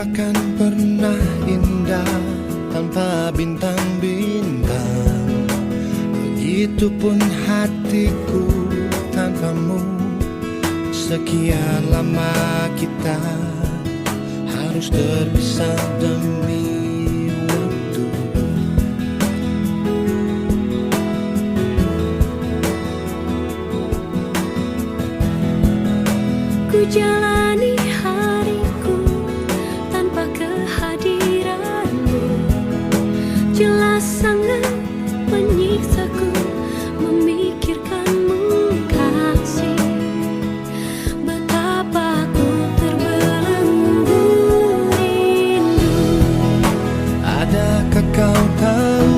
takkan pernah indah tanpa bintang-bintang. Begitupun hatiku tanpamu. Sekian lama kita harus terpisah demi waktu. Ku jalani hariku tanpa kehadiranmu. Jelas sangat menyiksaku memikirkanmu kasih. Betapa ku terbelenggu rindu. Adakah kau tahu,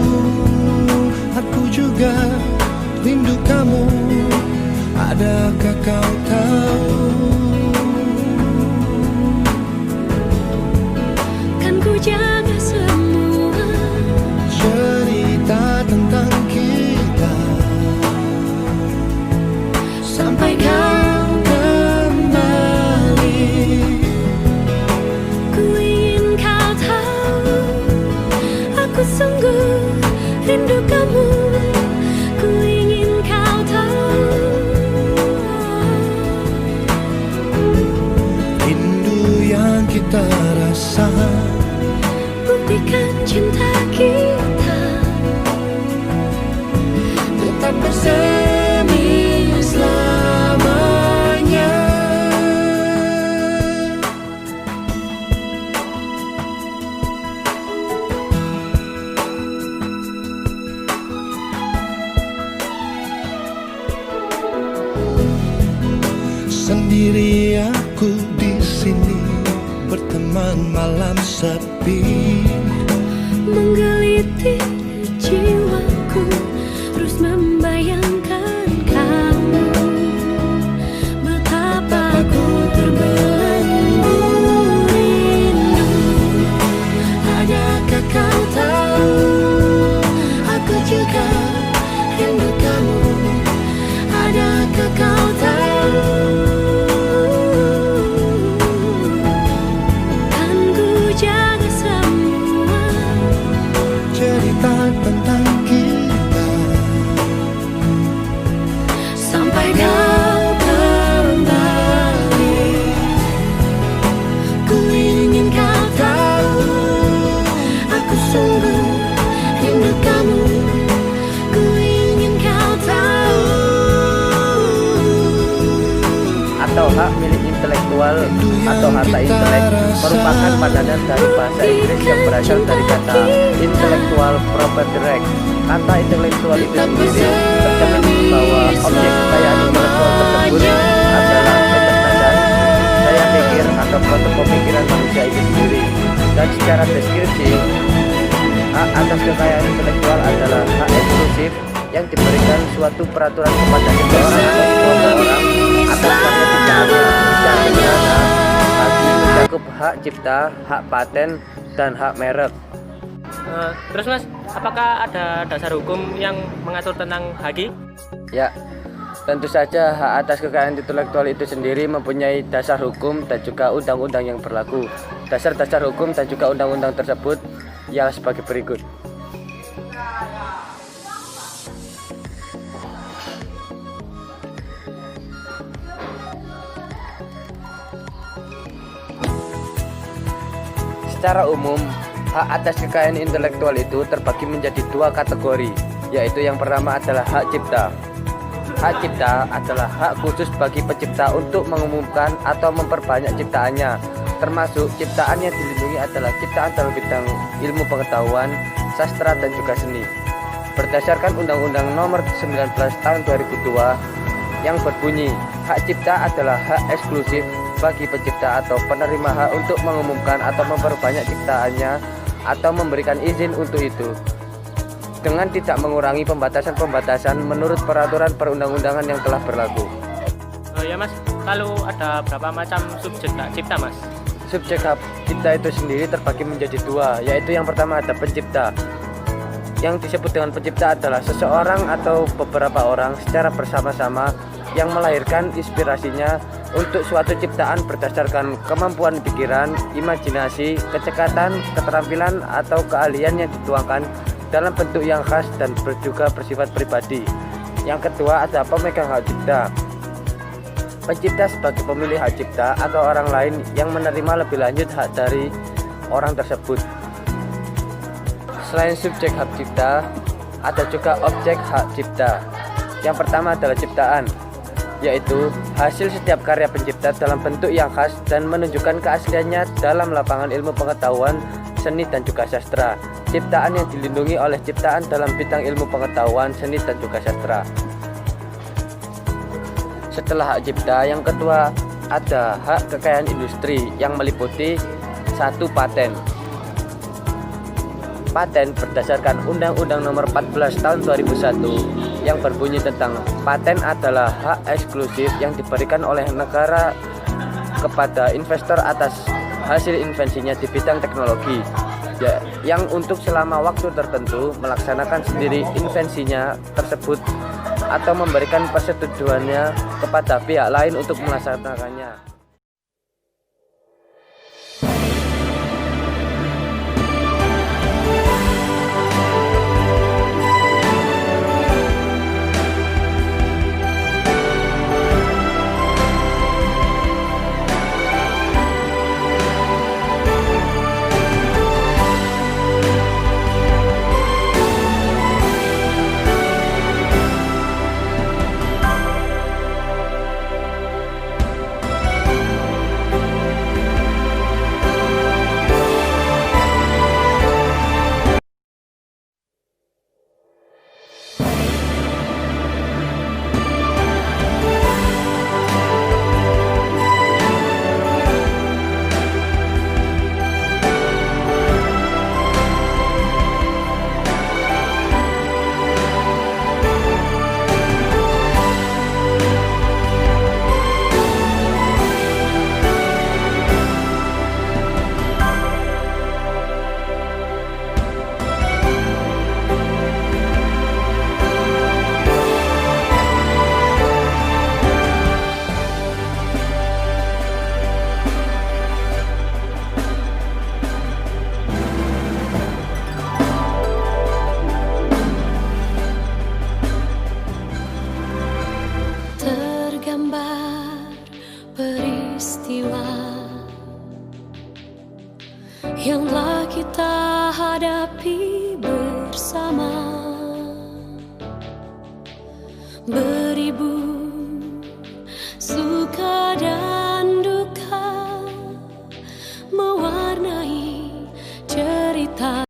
aku juga rindu kamu. Adakah kau tahu, kan ku jaga semua cerita tentang kita sampai kau kembali. ku ingin kau tahu, aku sungguh rindu kamu. Ku ingin kau tahu, Rindu yang kita rasa, buktikan cinta kita tetap bersemi selamanya. Sendiri aku di sini berteman malam sepi. menggeliti jiwaku, terus membayangkan kamu. Betapa ku terbelenggu rindu. Adakah kau tahu, aku juga rindu kamu. Adakah kau tahu, kan ku jaga semua cerita tentang kita sampai kau kembali. Ku ingin kau tahu, aku sungguh rindu kamu. Ku ingin kau tahu. Atau hak milik intelektual atau harta intelek merupakan padanan dari bahasa Inggris yang berasal dari kata intellectual property right. Kata intelektual itu sendiri tercermin bahwa objek kekayaan intelektual tersebut adalah kecerdasan, daya pikir atau produk pemikiran manusia itu sendiri. Dan secara deskripsi, hak atas kekayaan intelektual adalah hak eksklusif yang diberikan suatu peraturan kepada seseorang atau sekelompok orang atas karya ciptaannya secara sederhana bagi mencakup hak cipta, hak paten, dan hak merek. Terus Mas, apakah ada dasar hukum yang mengatur tentang haki? Ya, tentu saja hak atas kekayaan intelektual itu sendiri mempunyai dasar hukum dan juga undang-undang yang berlaku. Dasar-dasar hukum dan juga undang-undang tersebut ialah sebagai berikut. Secara umum, hak atas kekayaan intelektual itu terbagi menjadi dua kategori, yaitu yang pertama adalah hak cipta. Hak cipta adalah hak khusus bagi pencipta untuk mengumumkan atau memperbanyak ciptaannya, termasuk ciptaan yang dilindungi adalah ciptaan dalam bidang ilmu pengetahuan, sastra, dan juga seni. Berdasarkan Undang-Undang Nomor 19 Tahun 2002 yang berbunyi, hak cipta adalah hak eksklusif bagi pencipta atau penerima hak untuk mengumumkan atau memperbanyak ciptaannya atau memberikan izin untuk itu, dengan tidak mengurangi pembatasan-pembatasan menurut peraturan perundang-undangan yang telah berlaku. Ya Mas, lalu ada berapa macam subjek hak cipta Mas? Subjek hak cipta itu sendiri terbagi menjadi dua, yaitu yang pertama ada pencipta. Yang disebut dengan pencipta adalah seseorang atau beberapa orang secara bersama-sama yang melahirkan inspirasinya untuk suatu ciptaan berdasarkan kemampuan pikiran, imajinasi, kecekatan, keterampilan, atau keahlian yang dituangkan dalam bentuk yang khas dan juga bersifat pribadi. Yang kedua ada pemegang hak cipta. Pencipta sebagai pemilik hak cipta atau orang lain yang menerima lebih lanjut hak dari orang tersebut. Selain subjek hak cipta, ada juga objek hak cipta. Yang pertama adalah ciptaan, yaitu hasil setiap karya pencipta dalam bentuk yang khas dan menunjukkan keasliannya dalam lapangan ilmu pengetahuan, seni, dan juga sastra. Ciptaan yang dilindungi oleh ciptaan dalam bidang ilmu pengetahuan, seni, dan juga sastra. Setelah hak cipta, yang kedua ada hak kekayaan industri yang meliputi 1. Paten. Paten berdasarkan Undang-Undang Nomor 14 Tahun 2001 yang berbunyi tentang paten adalah hak eksklusif yang diberikan oleh negara kepada investor atas hasil invensinya di bidang teknologi, ya, yang untuk selama waktu tertentu melaksanakan sendiri invensinya tersebut atau memberikan persetujuannya kepada pihak lain untuk melaksanakannya. Peristiwa yang telah kita hadapi bersama.